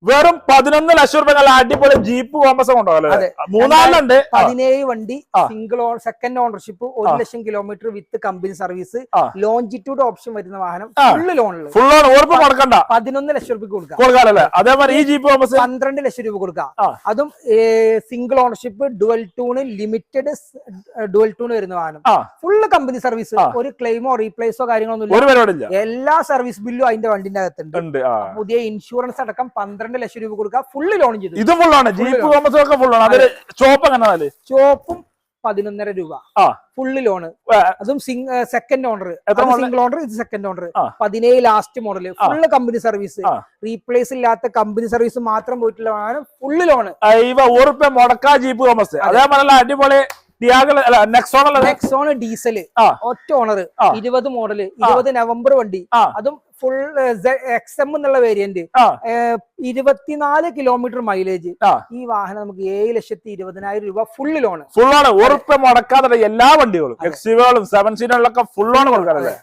വെറും 11 ലക്ഷം രൂപ അടിപൊളി ജീപ്പ് കോമ്പസ് കൊണ്ടുപോകല്ലേ. 17 വണ്ടി സിംഗിൾ സെക്കൻഡ് ഓണർഷിപ്പ് 1 ലക്ഷം കിലോമീറ്റർ വിത്ത് കമ്പനി സർവീസ് ലോഞ്ചിറ്റ്യൂഡ് ഓപ്ഷൻ വരുന്ന വാഹനം ഫുള്ള് ലോണിൽ ഫുൾ ലോൺ ഉറപ്പ് കൊടുക്കണ്ട 11 ലക്ഷം രൂപ കൊടുക്കാല്ലേ. അതേപോലെ ഈ ജീപ്പ് കോമ്പസ് 12 ലക്ഷം രൂപ കൊടുക്കാം. അതും single ownership dual tone limited dual tone വരുന്ന വാഹനം ഫുള്ള് കമ്പനി സർവീസ്. ഒരു ക്ലെയിമോ റീപ്ലേസോ കാര്യങ്ങളൊന്നും എല്ലാ സർവീസ് ബില്ലും അതിന്റെ വണ്ടിന്റെ അകത്തുണ്ട്. പുതിയ ഇൻഷുറൻസ് അടക്കം 12 ലക്ഷം രൂപ കൊടുക്കുക. ഫുള്ള് ലോൺ ചെയ്തു. ഇത് ഫുള്ളാണ് ജീപ്പ് കോമ്പസ് ഒക്കെ ഫുള്ളാണ്. അതിൽ ചോപ്പ് എങ്ങനെ? ചോപ്പും 11.5 രൂപ ഫുള്ള് ലോണ്. അതും സെക്കൻഡ് ഓണർ. സിംഗിൾ ഓണർ, ഇത് second owner. 17 last model full company service. Replace ഇല്ലാത്ത കമ്പനി സർവീസ് മാത്രം പോയിട്ടുള്ള വാഹനം ഫുള്ള് ലോണ്. ഉറുപ്പ മുടക്കാ ജീപ്പ് കോമ്പസ്. അതേപോലെ അടിപൊളി നെക്സോൺ ഡീസൽ ഒറ്റ ഓണർ 20 മോഡല് 20 നവംബർ വണ്ടി. അതും ഫുൾ XM എന്നുള്ള വേരിയന്റ് 24 കിലോമീറ്റർ മൈലേജ്. ഈ വാഹനം നമുക്ക് 7,20,000 രൂപ ഫുള്ള് ലോണ്. ഫുള്ളാണ് ഉറപ്പ് മുടക്കാതെ എല്ലാ വണ്ടികളും എക്സിവകളും 7 സീറ്റുകളിലൊക്കെ ഫുൾ ലോൺ കൊടുക്കാറല്ലേ.